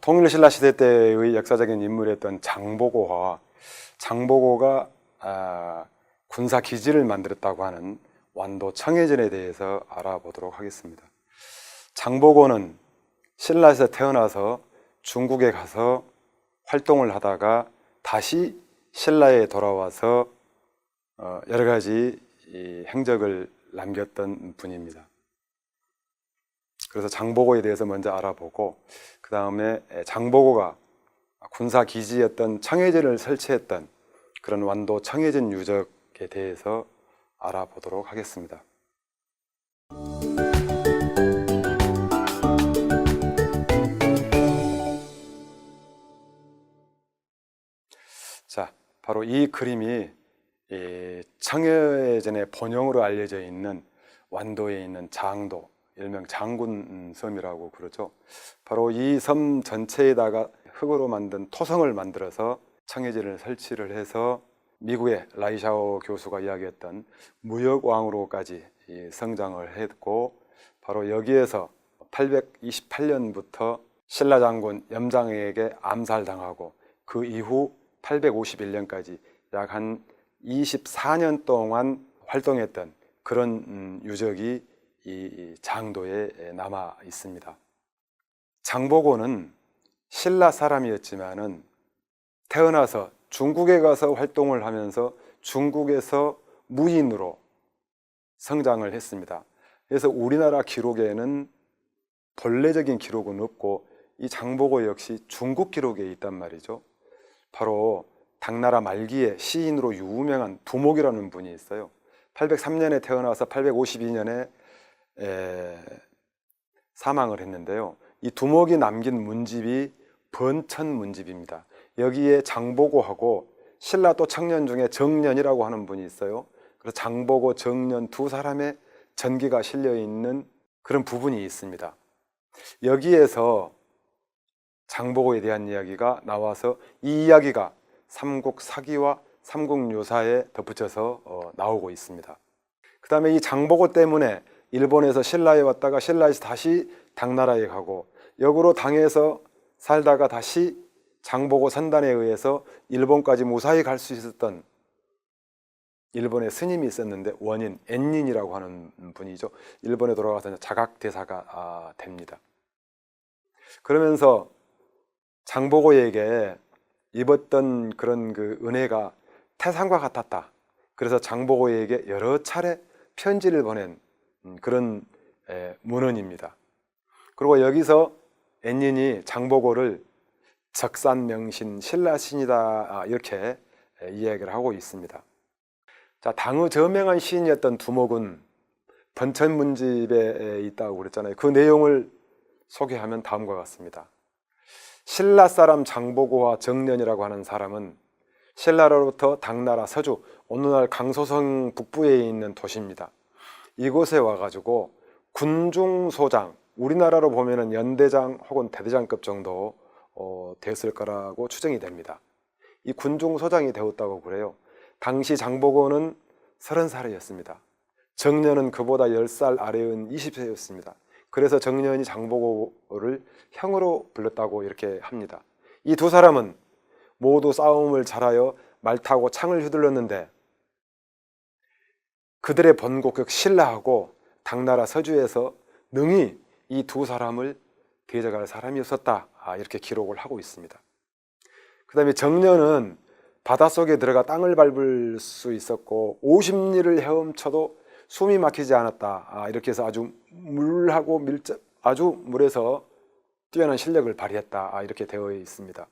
통일신라 시대 때의 역사적인 인물이었던 장보고와 장보고가 군사 기지를 만들었다고 하는 완도 청해전에 대해서 알아보도록 하겠습니다. 장보고는 신라에서 태어나서 중국에 가서 활동을 하다가 다시 신라에 돌아와서 여러 가지 행적을 남겼던 분입니다. 그래서 장보고에 대해서 먼저 알아보고, 그 다음에 장보고가 군사 기지였던 청해전을 설치했던 그런 완도 청해전 유적에 대해서 알아보도록 하겠습니다. 자, 바로 이 그림이 청해전의 본영으로 알려져 있는 완도에 있는 장도, 일명 장군섬이라고 그러죠. 바로 이 섬 전체에다가 흙으로 만든 토성을 만들어서 청해전을 설치를 해서 미국의 라이샤오 교수가 이야기했던 무역왕으로까지 성장을 했고, 바로 여기에서 828년부터 신라 장군 염장에게 암살당하고 그 이후 851년까지 약 한 24년 동안 활동했던 그런 유적이 이 장도에 남아 있습니다. 장보고는 신라 사람이었지만은 태어나서 중국에 가서 활동을 하면서 중국에서 무인으로 성장을 했습니다. 그래서 우리나라 기록에는 본래적인 기록은 없고 이 장보고 역시 중국 기록에 있단 말이죠. 바로 당나라 말기에 시인으로 유명한 두목이라는 분이 있어요. 803년에 태어나서 852년에 사망을 했는데요. 이 두목이 남긴 문집이 번천문집입니다. 여기에 장보고하고 신라 또 청년 중에 정년이라고 하는 분이 있어요. 그래서 장보고, 정년 두 사람의 전기가 실려 있는 그런 부분이 있습니다. 여기에서 장보고에 대한 이야기가 나와서 이 이야기가 삼국사기와 삼국유사에 덧붙여서 나오고 있습니다. 그 다음에 이 장보고 때문에 일본에서 신라에 왔다가 신라에서 다시 당나라에 가고, 역으로 당에서 살다가 다시 장보고 선단에 의해서 일본까지 무사히 갈 수 있었던 일본의 스님이 있었는데, 원인 엔닌이라고 하는 분이죠. 일본에 돌아가서 자각대사가 됩니다. 그러면서 장보고에게 입었던 그런 그 은혜가 태산과 같았다. 그래서 장보고에게 여러 차례 편지를 보낸 그런 문헌입니다. 그리고 여기서 엔닌이 장보고를 적산명신 신라신이다 이렇게 이야기를 하고 있습니다. 자, 당의 저명한 시인이었던 두목은 번천문집에 있다고 그랬잖아요. 그 내용을 소개하면 다음과 같습니다. 신라 사람 장보고와 정년이라고 하는 사람은 신라로부터 당나라 서주, 오늘날 강소성 북부에 있는 도시입니다. 이곳에 와가지고 군중소장, 우리나라로 보면은 연대장 혹은 대대장급 정도 됐을 거라고 추정이 됩니다. 이 군중소장이 되었다고 그래요. 당시 장보고는 30살이었습니다. 정년은 그보다 10살 아래인 20세였습니다. 그래서 정년이 장보고를 형으로 불렀다고 이렇게 합니다. 이 두 사람은 모두 싸움을 잘하여 말 타고 창을 휘둘렀는데, 그들의 본국 즉 신라하고 당나라 서주에서 능히 이 두 사람을 대적할 사람이 없었다 이렇게 기록을 하고 있습니다. 그 다음에 정년은 바닷속에 들어가 땅을 밟을 수 있었고 50리를 헤엄쳐도 숨이 막히지 않았다 이렇게 해서 아주 물하고 밀접, 아주 물에서 뛰어난 실력을 발휘했다 이렇게 되어 있습니다.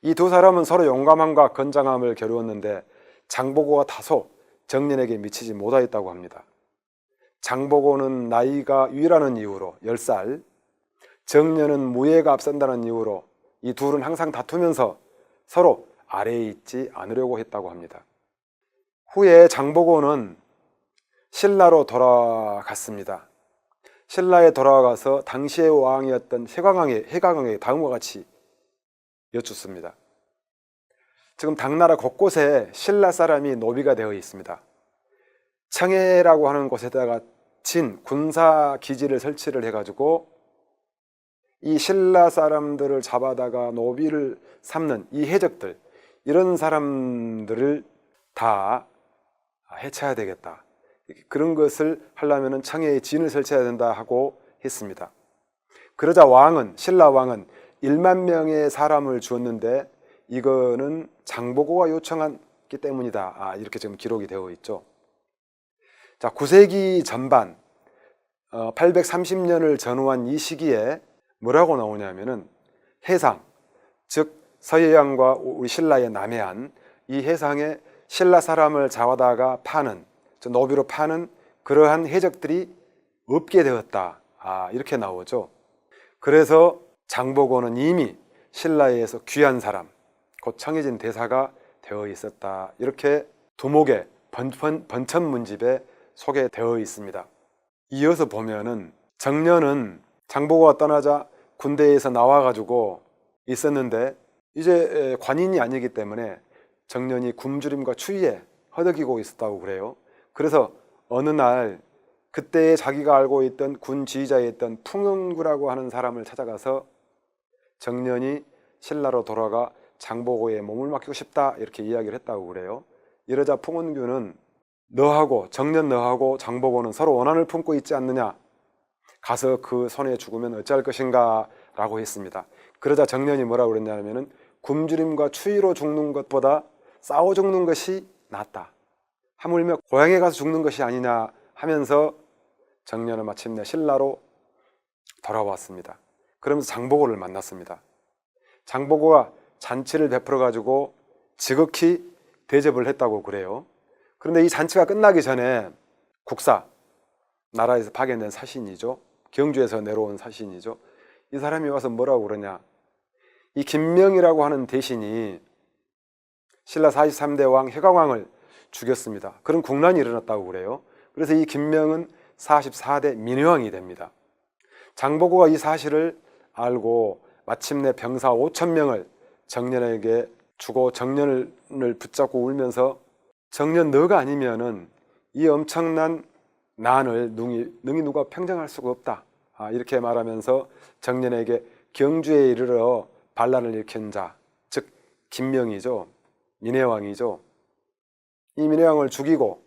이 두 사람은 서로 용감함과 건장함을 겨루었는데 장보고가 다소 정년에게 미치지 못하였다고 합니다. 장보고는 나이가 위라는 이유로 10살, 정년은 무예가 앞선다는 이유로 이 둘은 항상 다투면서 서로 아래에 있지 않으려고 했다고 합니다. 후에 장보고는 신라로 돌아갔습니다. 신라에 돌아가서 당시의 왕이었던 해강왕에게 다음과 같이 여쭙습니다. 지금 당나라 곳곳에 신라 사람이 노비가 되어 있습니다. 청해라고 하는 곳에다가 군사 기지를 설치를 해가지고 이 신라 사람들을 잡아다가 노비를 삼는 이 해적들, 이런 사람들을 다 해체해야 되겠다. 그런 것을 하려면 청해에 진을 설치해야 된다 하고 했습니다. 그러자 신라 왕은 1만 명의 사람을 주었는데 이거는 장보고가 요청했기 때문이다. 이렇게 지금 기록이 되어 있죠. 자, 9세기 전반 830년을 전후한 이 시기에 뭐라고 나오냐면은 해상, 즉 서해안과 우리 신라의 남해안, 이 해상에 신라 사람을 잡아다가 파는, 노비로 파는 그러한 해적들이 없게 되었다. 이렇게 나오죠. 그래서 장보고는 이미 신라에서 귀한 사람, 곧 청해진 대사가 되어 있었다. 이렇게 두목의 번천문집에 소개되어 있습니다. 이어서 보면은 정년은 장보고가 떠나자 군대에서 나와가지고 있었는데 이제 관인이 아니기 때문에 정년이 굶주림과 추위에 허덕이고 있었다고 그래요. 그래서 어느 날 그때 자기가 알고 있던 군 지휘자였던 풍은구라고 하는 사람을 찾아가서 정년이 신라로 돌아가 장보고의 몸을 맡기고 싶다 이렇게 이야기를 했다고 그래요. 이러자 풍은규는 정년 너하고 장보고는 서로 원한을 품고 있지 않느냐, 가서 그 손에 죽으면 어찌할 것인가 라고 했습니다. 그러자 정년이 뭐라고 그랬냐면은 굶주림과 추위로 죽는 것보다 싸워 죽는 것이 낫다, 하물며 고향에 가서 죽는 것이 아니냐 하면서 정년은 마침내 신라로 돌아왔습니다. 그러면서 장보고를 만났습니다. 장보고가 잔치를 베풀어 가지고 지극히 대접을 했다고 그래요. 그런데 이 잔치가 끝나기 전에 국사, 나라에서 파견된 사신이죠, 경주에서 내려온 사신이죠, 이 사람이 와서 뭐라고 그러냐, 이 김명이라고 하는 대신이 신라 43대 왕 해가왕을 죽였습니다. 그런 국난이 일어났다고 그래요. 그래서 이 김명은 44대 민효왕이 됩니다. 장보고가 이 사실을 알고 마침내 병사 5,000명을 정년에게 주고 정년을 붙잡고 울면서 정년 너가 아니면은 이 엄청난 난을 능히 누가 평정할 수가 없다, 이렇게 말하면서 정년에게 경주에 이르러 반란을 일으킨 자, 즉 김명이죠, 민해왕이죠. 이 민해왕을 죽이고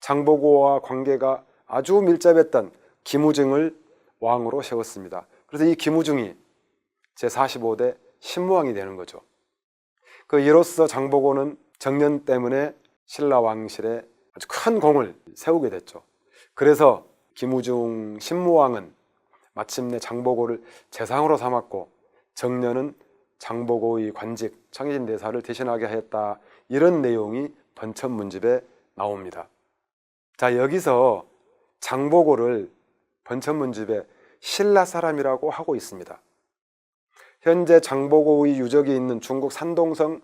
장보고와 관계가 아주 밀접했던 김우중을 왕으로 세웠습니다. 그래서 이 김우중이 제45대 신무왕이 되는 거죠. 이로써 장보고는 정년 때문에 신라 왕실에 아주 큰 공을 세우게 됐죠. 그래서 김우중 신무왕은 마침내 장보고를 재상으로 삼았고 정년은 장보고의 관직 청해진 대사를 대신하게 하였다, 이런 내용이 번천문집에 나옵니다. 자, 여기서 장보고를 번천문집에 신라 사람이라고 하고 있습니다. 현재 장보고의 유적이 있는 중국 산동성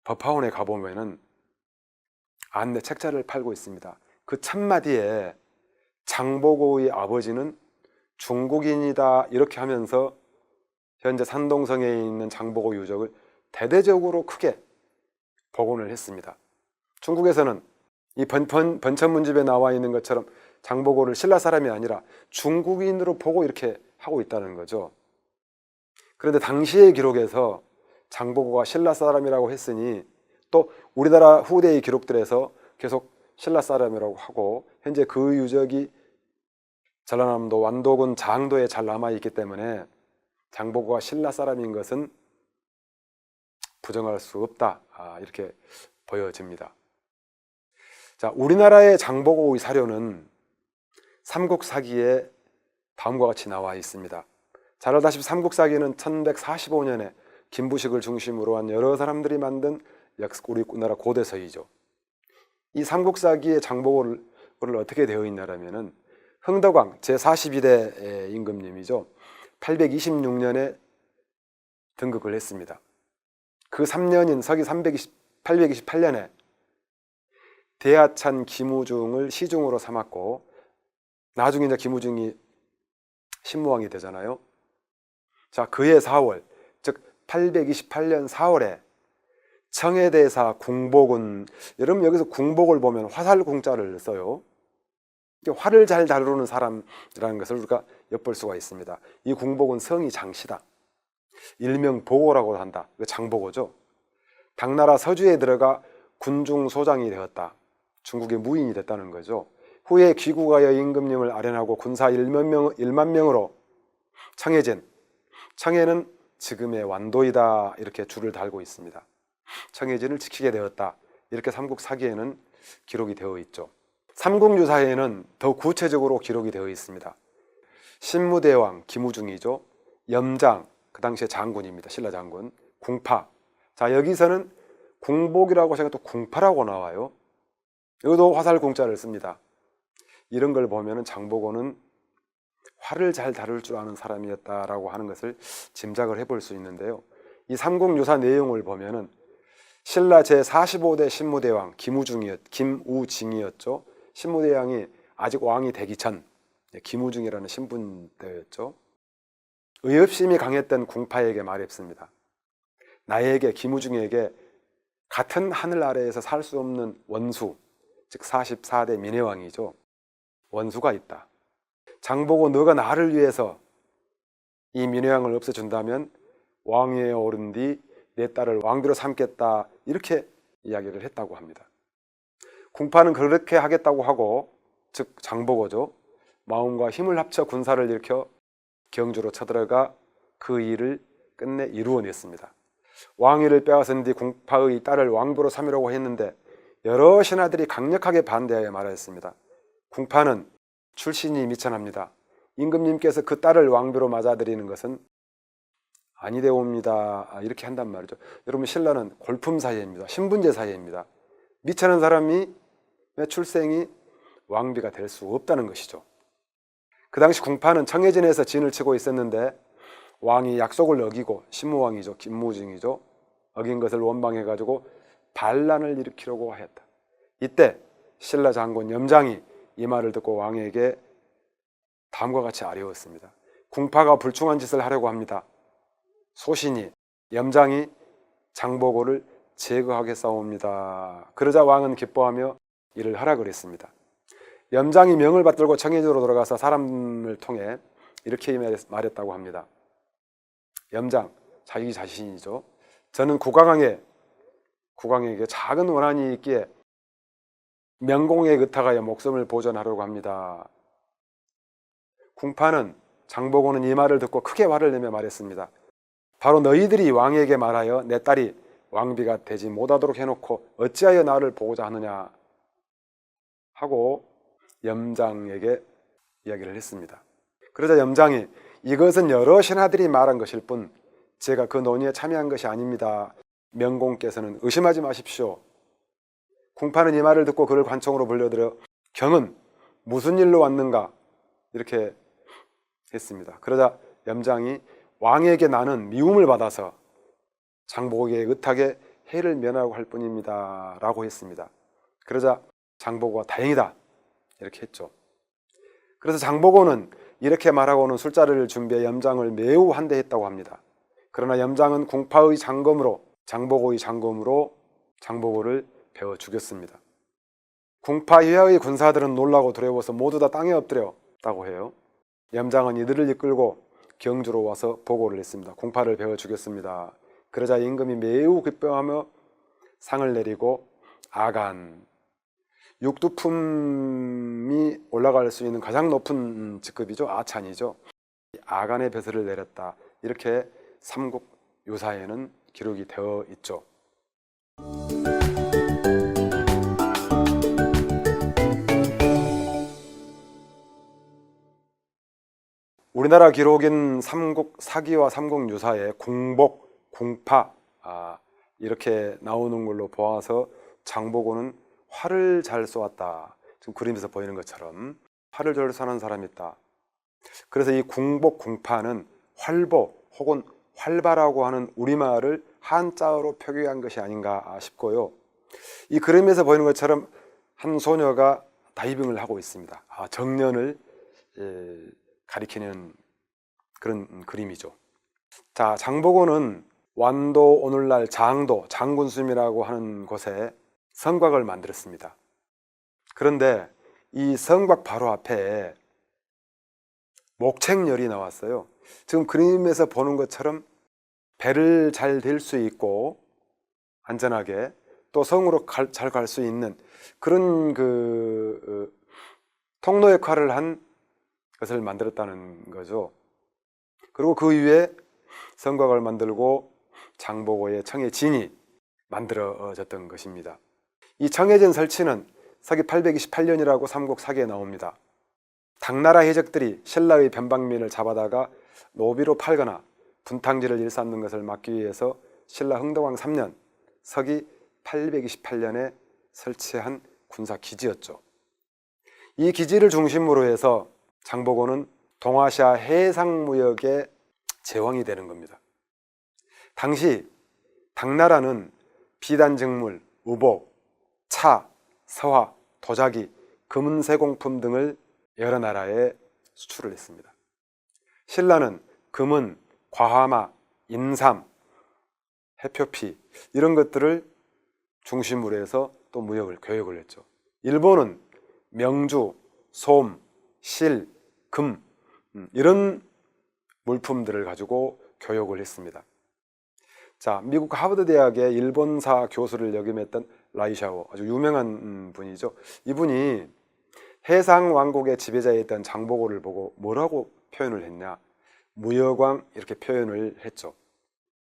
법화원에 가보면은 안내 책자를 팔고 있습니다. 그 첫마디에 장보고의 아버지는 중국인이다 이렇게 하면서 현재 산동성에 있는 장보고 유적을 대대적으로 크게 복원을 했습니다. 중국에서는 이 번천문집에 나와 있는 것처럼 장보고를 신라 사람이 아니라 중국인으로 보고 이렇게 하고 있다는 거죠. 그런데 당시의 기록에서 장보고가 신라 사람이라고 했으니 또 우리나라 후대의 기록들에서 계속 신라 사람이라고 하고 현재 그 유적이 전라남도 완도군 장도에 잘 남아있기 때문에 장보고가 신라 사람인 것은 부정할 수 없다, 이렇게 보여집니다. 자, 우리나라의 장보고의 사료는 삼국사기에 다음과 같이 나와 있습니다. 잘 알다시피 삼국사기는 1145년에 김부식을 중심으로 한 여러 사람들이 만든 우리나라 고대서이죠. 이 삼국사기의 장보고를 어떻게 되어 있냐면은 흥덕왕 제42대 임금님이죠. 826년에 등극을 했습니다. 그 3년인 서기 828년에 대하찬 김우중을 시중으로 삼았고 나중에 이제 김우중이 신무왕이 되잖아요. 자, 그해 4월, 즉 828년 4월에 청해대사 궁복은, 여러분 여기서 궁복을 보면 화살궁자를 써요. 활을 잘 다루는 사람이라는 것을 우리가 엿볼 수가 있습니다. 이 궁복은 성이 장씨다. 일명 보고라고 한다. 이거 장보고죠. 당나라 서주에 들어가 군중 소장이 되었다. 중국의 무인이 됐다는 거죠. 후에 귀국하여 임금님을 아련하고 군사 1만 명으로 청해진, 청해는 지금의 완도이다, 이렇게 줄을 달고 있습니다. 청해진을 지키게 되었다, 이렇게 삼국사기에는 기록이 되어 있죠. 삼국유사에는 더 구체적으로 기록이 되어 있습니다. 신무대왕 김우중이죠. 염장, 그 당시에 장군입니다. 신라 장군. 궁파. 자, 여기서는 궁복이라고 하니까 또 궁파라고 나와요. 여기도 화살궁자를 씁니다. 이런 걸 보면 장보고는 활을 잘 다룰 줄 아는 사람이었다라고 하는 것을 짐작을 해볼 수 있는데요. 이 삼국유사 내용을 보면은 신라 제45대 신무대왕 김우징이었죠. 신무대왕이 아직 왕이 되기 전 김우중이라는 신분대였죠. 의협심이 강했던 궁파에게 말했습니다. 나에게, 김우중에게 같은 하늘 아래에서 살 수 없는 원수, 즉 44대 민해왕이죠. 원수가 있다. 장보고 너가 나를 위해서 이 민해왕을 없애준다면 왕위에 오른 뒤 내 딸을 왕비로 삼겠다, 이렇게 이야기를 했다고 합니다. 궁파는 그렇게 하겠다고 하고, 즉 장보고죠, 마음과 힘을 합쳐 군사를 일으켜 경주로 쳐들어가 그 일을 끝내 이루어냈습니다. 왕위를 빼앗은 뒤 궁파의 딸을 왕비로 삼으려고 했는데 여러 신하들이 강력하게 반대하여 말하였습니다. 궁파는 출신이 미천합니다. 임금님께서 그 딸을 왕비로 맞아들이는 것은 아니되옵니다, 이렇게 한단 말이죠. 여러분, 신라는 골품 사회입니다. 신분제 사회입니다. 미천한 사람이 출생이 왕비가 될 수 없다는 것이죠. 그 당시 궁파는 청해진에서 진을 치고 있었는데 왕이 약속을 어기고, 신무왕이죠, 김무중이죠, 어긴 것을 원망해가지고 반란을 일으키려고 하였다. 이때 신라 장군 염장이 이 말을 듣고 왕에게 다음과 같이 아뢰었습니다. 궁파가 불충한 짓을 하려고 합니다. 소신이, 염장이 장보고를 제거하겠사옵니다. 그러자 왕은 기뻐하며 이를 허락을 했습니다. 염장이 명을 받들고 청해진으로 들어가서 사람을 통해 이렇게 말했다고 합니다. 염장, 자기 자신이죠. 저는 국왕에게 작은 원한이 있기에 명공에 의탁하여 목숨을 보존하려고 합니다. 궁파는, 장보고는 이 말을 듣고 크게 화를 내며 말했습니다. 바로 너희들이 왕에게 말하여 내 딸이 왕비가 되지 못하도록 해놓고 어찌하여 나를 보고자 하느냐 하고 염장에게 이야기를 했습니다. 그러자 염장이 이것은 여러 신하들이 말한 것일 뿐 제가 그 논의에 참여한 것이 아닙니다. 명공께서는 의심하지 마십시오. 궁파는 이 말을 듣고 그를 관청으로 불려들여 경은 무슨 일로 왔는가, 이렇게 했습니다. 그러자 염장이 왕에게 나는 미움을 받아서 장보고의 의탁에 해를 면하고 할 뿐입니다 라고 했습니다. 그러자 장보고가 다행이다, 이렇게 했죠. 그래서 장보고는 이렇게 말하고는 술자리를 준비해 염장을 매우 환대했다고 합니다. 그러나 염장은 궁파의 장검으로, 장보고의 장검으로 장보고를 베어 죽였습니다. 궁파 이하의 군사들은 놀라고 두려워서 모두 다 땅에 엎드렸다고 해요. 염장은 이들을 이끌고 경주로 와서 보고를 했습니다. 궁파를 베어 죽였습니다. 그러자 임금이 매우 기뻐하며 상을 내리고 아간, 육두품이 올라갈 수 있는 가장 높은 직급이죠. 아찬이죠. 아간의 벼슬을 내렸다, 이렇게 삼국유사에는 기록이 되어 있죠. 우리나라 기록인 삼국사기와 삼국유사에 궁복, 궁파 이렇게 나오는 걸로 보아서 장보고는 활을 잘 쏘았다. 지금 그림에서 보이는 것처럼 활을 잘 쏘는 사람이 있다. 그래서 이 궁복, 궁파는 활보 혹은 활바라고 하는 우리말을 한자어로 표기한 것이 아닌가 싶고요. 이 그림에서 보이는 것처럼 한 소녀가 다이빙을 하고 있습니다. 정년을 가리키는 그런 그림이죠. 자, 장보고는 완도, 오늘날 장도, 장군수임이라고 하는 곳에 성곽을 만들었습니다. 그런데 이 성곽 바로 앞에 목책열이 나왔어요. 지금 그림에서 보는 것처럼 배를 잘 댈 수 있고 안전하게 또 성으로 잘 갈 수 있는 그런 통로 역할을 한 것을 만들었다는 거죠. 그리고 그 위에 성곽을 만들고 장보고의 청해진이 만들어졌던 것입니다. 이 청해진 설치는 서기 828년이라고 삼국사기에 나옵니다. 당나라 해적들이 신라의 변방민을 잡아다가 노비로 팔거나 분탕질을 일삼는 것을 막기 위해서 신라 흥덕왕 3년 서기 828년에 설치한 군사기지였죠. 이 기지를 중심으로 해서 장보고는 동아시아 해상무역의 제왕이 되는 겁니다. 당시 당나라는 비단직물, 의복, 차, 서화, 도자기, 금은세공품 등을 여러 나라에 수출을 했습니다. 신라는 금은, 과화마, 인삼, 해표피 이런 것들을 중심으로 해서 또 무역을 교역을 했죠. 일본은 명주, 솜, 실, 금 이런 물품들을 가지고 교역을 했습니다. 자, 미국 하버드 대학의 일본사 교수를 역임했던 라이샤오, 아주 유명한 분이죠. 이분이 해상 왕국의 지배자였던 장보고를 보고 뭐라고 표현을 했냐? 무역왕 이렇게 표현을 했죠.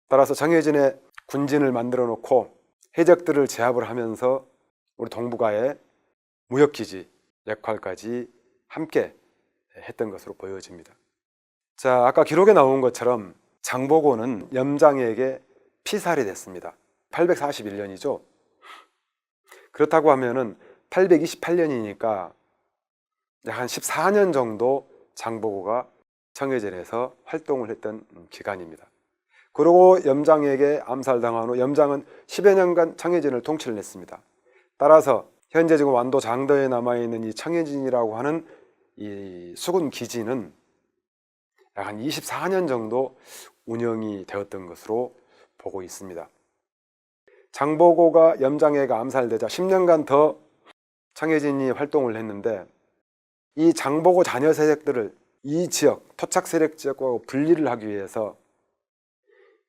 따라서 정해진의 군진을 만들어 놓고 해적들을 제압을 하면서 우리 동북아의 무역기지 역할까지 함께 했던 것으로 보여집니다. 자, 아까 기록에 나온 것처럼 장보고는 염장에게 피살이 됐습니다. 841년이죠. 그렇다고 하면은 828년이니까 한 14년 정도 장보고가 청해진에서 활동을 했던 기간입니다. 그리고 염장에게 암살당한 후 염장은 10여 년간 청해진을 통치를 했습니다. 따라서 현재 지금 완도 장도에 남아있는 이 청해진이라고 하는 이 수군 기지는 약 한 24년 정도 운영이 되었던 것으로 보고 있습니다. 장보고가 염장애가 암살되자 10년간 더 청해진이 활동을 했는데 이 장보고 자녀 세력들을 이 지역, 토착 세력 지역과 분리를 하기 위해서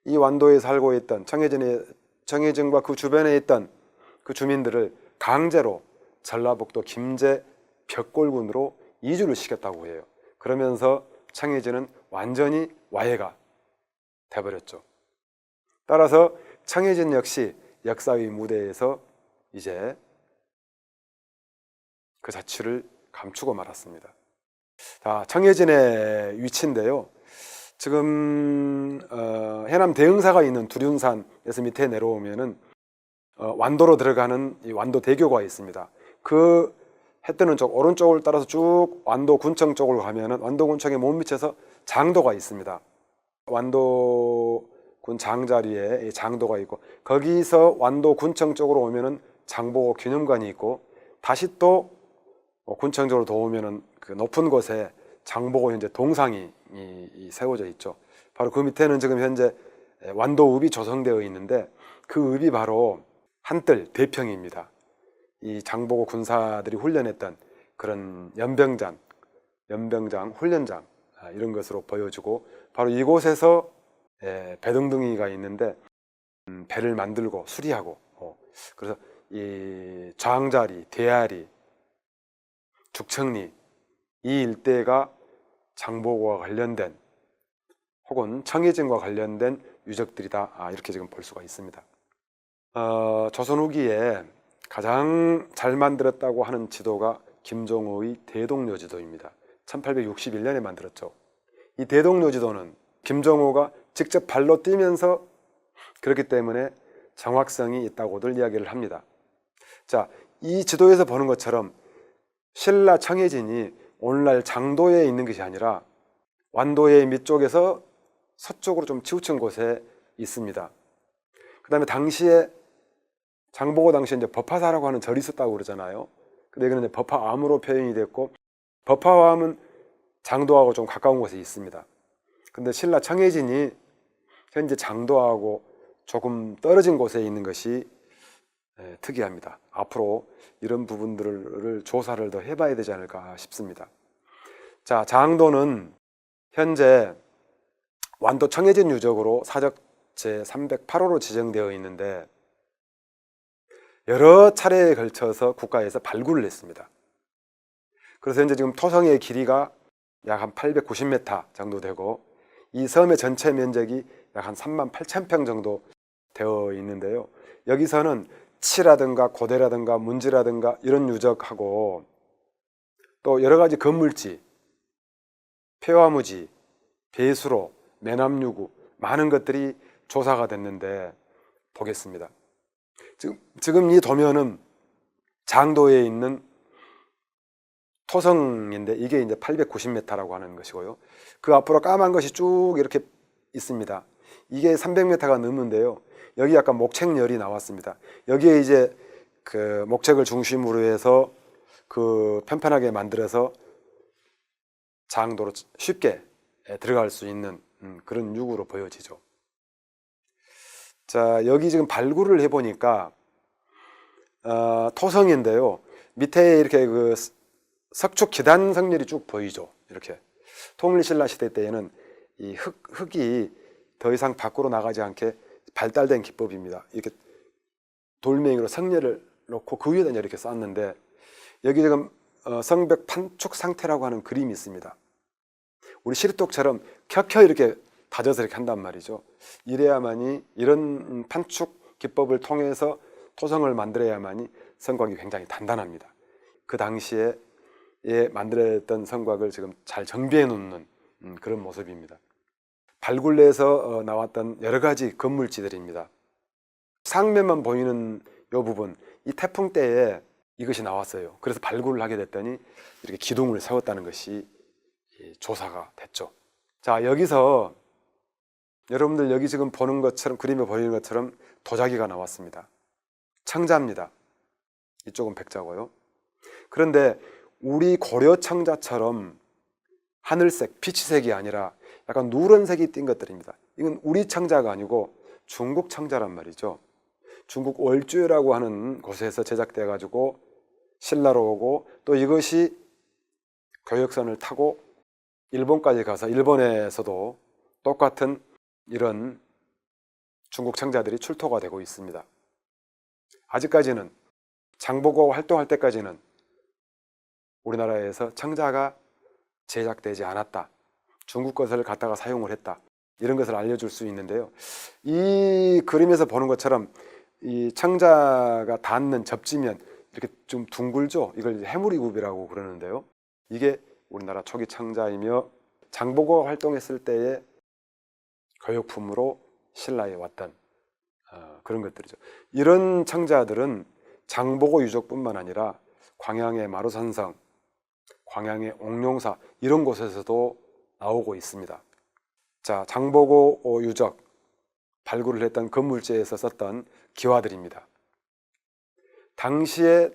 이 완도에 살고 있던 청해진과 그 주변에 있던 그 주민들을 강제로 전라북도 김제 벽골군으로 이주를 시켰다고 해요. 그러면서 청해진은 완전히 와해가 돼버렸죠. 따라서 청해진 역시 역사의 무대에서 이제 그 자취를 감추고 말았습니다. 자, 청해진의 위치인데요. 지금 해남 대흥사가 있는 두륜산에서 밑에 내려오면은 완도로 들어가는 이 완도대교가 있습니다. 그 해 뜨는 쪽 오른쪽을 따라서 쭉 완도군청 쪽으로 가면은 완도군청의 몸밑에서 장도가 있습니다. 완도군 장자리에 장도가 있고 거기서 완도군청 쪽으로 오면은 장보고 기념관이 있고 다시 또 군청 쪽으로 더 오면은 그 높은 곳에 장보고 현재 동상이 세워져 있죠. 바로 그 밑에는 지금 현재 완도읍이 조성되어 있는데 그 읍이 바로 한뜰 대평입니다. 이 장보고 군사들이 훈련했던 그런 연병장 훈련장 이런 것으로 보여주고 바로 이곳에서 배등등이가 있는데 배를 만들고 수리하고 그래서 이 저항자리, 대야리, 죽청리 이 일대가 장보고와 관련된 혹은 청해진과 관련된 유적들이다 이렇게 지금 볼 수가 있습니다. 조선 후기에 가장 잘 만들었다고 하는 지도가 김종호의 대동여지도입니다. 1861년에 만들었죠. 이 대동여지도는 김종호가 직접 발로 뛰면서 그렇기 때문에 정확성이 있다고들 이야기를 합니다. 자, 이 지도에서 보는 것처럼 신라 청해진이 오늘날 장도에 있는 것이 아니라 완도의 밑쪽에서 서쪽으로 좀 치우친 곳에 있습니다. 그 다음에 당시에 장보고 당시에 이제 법화사라고 하는 절이 있었다고 그러잖아요. 근데 이거는 이제 법화암으로 표현이 됐고 법화암은 장도하고 좀 가까운 곳에 있습니다. 근데 신라 청해진이 현재 장도하고 조금 떨어진 곳에 있는 것이 특이합니다. 앞으로 이런 부분들을 조사를 더 해봐야 되지 않을까 싶습니다. 자, 장도는 현재 완도 청해진 유적으로 사적 제308호로 지정되어 있는데 여러 차례에 걸쳐서 국가에서 발굴을 했습니다. 그래서 현재 지금 토성의 길이가 약 한 890m 정도 되고 이 섬의 전체 면적이 약 한 38,000평 정도 되어 있는데요. 여기서는 치라든가 고대라든가 문지라든가 이런 유적하고 또 여러 가지 건물지, 폐화무지, 배수로, 매남유구 많은 것들이 조사가 됐는데 보겠습니다. 지금 이 도면은 장도에 있는 토성인데 이게 이제 890m라고 하는 것이고요. 그 앞으로 까만 것이 쭉 이렇게 있습니다. 이게 300m가 넘는데요. 여기 약간 목책열이 나왔습니다. 여기에 이제 그 목책을 중심으로 해서 그 편편하게 만들어서 장도로 쉽게 들어갈 수 있는 그런 유구로 보여지죠. 자, 여기 지금 발굴을 해보니까 토성인데요. 밑에 이렇게 그 석축 기단 성렬이 쭉 보이죠. 이렇게 통일신라 시대 때에는 이 흙이 더 이상 밖으로 나가지 않게 발달된 기법입니다. 이렇게 돌멩이로 성렬을 놓고 그 위에다 이렇게 쌓았는데 여기 지금 성벽 판축 상태라고 하는 그림이 있습니다. 우리 시루떡처럼 켜켜 이렇게 다져서 이렇게 한단 말이죠. 이래야만이 이런 판축 기법을 통해서 토성을 만들어야만이 성곽이 굉장히 단단합니다. 그 당시에 만들어졌던 성곽을 지금 잘 정비해 놓는 그런 모습입니다. 발굴에서 나왔던 여러 가지 건물지들입니다. 상면만 보이는 이 부분, 이 태풍 때에 이것이 나왔어요. 그래서 발굴을 하게 됐더니 이렇게 기둥을 세웠다는 것이 조사가 됐죠. 자, 여기서 여러분들 여기 지금 보는 것처럼, 그림에 보이는 것처럼 도자기가 나왔습니다. 청자입니다. 이쪽은 백자고요. 그런데 우리 고려 청자처럼 하늘색, 피치색이 아니라 약간 누런색이 띈 것들입니다. 이건 우리 청자가 아니고 중국 청자란 말이죠. 중국 월주라고 하는 곳에서 제작돼 가지고 신라로 오고 또 이것이 교역선을 타고 일본까지 가서 일본에서도 똑같은 이런 중국 청자들이 출토가 되고 있습니다. 아직까지는 장보고 활동할 때까지는 우리나라에서 청자가 제작되지 않았다. 중국 것을 갖다가 사용을 했다. 이런 것을 알려줄 수 있는데요. 이 그림에서 보는 것처럼 이 청자가 닿는 접지면 이렇게 좀 둥글죠. 이걸 해무리굽이라고 그러는데요. 이게 우리나라 초기 청자이며 장보고 활동했을 때의 교역품으로 신라에 왔던 그런 것들이죠. 이런 청자들은 장보고 유적뿐만 아니라 광양의 마루산성, 광양의 옥룡사 이런 곳에서도 나오고 있습니다. 자, 장보고 유적 발굴을 했던 건물지에서 썼던 기와들입니다. 당시에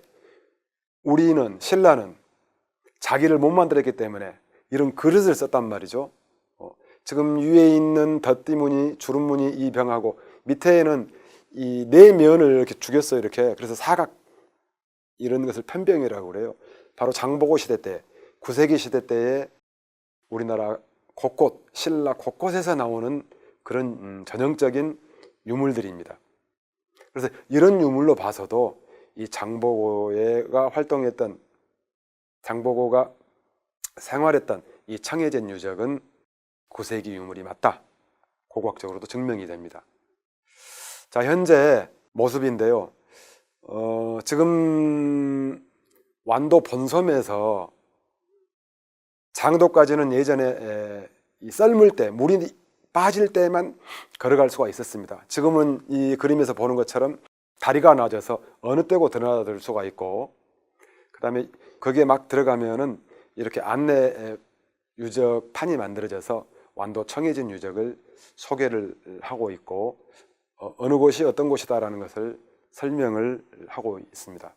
우리는 신라는 자기를 못 만들었기 때문에 이런 그릇을 썼단 말이죠. 지금 위에 있는 덧띠무늬, 주름무늬 이 병하고 밑에는 이 네 면을 이렇게 죽였어요. 이렇게. 그래서 사각 이런 것을 편병이라고 그래요. 바로 장보고 시대 때, 9세기 시대 때에 우리나라 곳곳, 신라 곳곳에서 나오는 그런 전형적인 유물들입니다. 그래서 이런 유물로 봐서도 이 장보고가 활동했던, 장보고가 생활했던 이 청해전 유적은 9세기 유물이 맞다. 고고학적으로도 증명이 됩니다. 자, 현재 모습인데요. 지금 완도 본섬에서 장도까지는 예전에 이 썰물 때, 물이 빠질 때만 걸어갈 수가 있었습니다. 지금은 이 그림에서 보는 것처럼 다리가 낮아서 어느 때고 드나들 수가 있고, 그 다음에 거기에 막 들어가면은 이렇게 안내 유적판이 만들어져서 완도 청해진 유적을 소개를 하고 있고, 어느 곳이 어떤 곳이다라는 것을 설명을 하고 있습니다.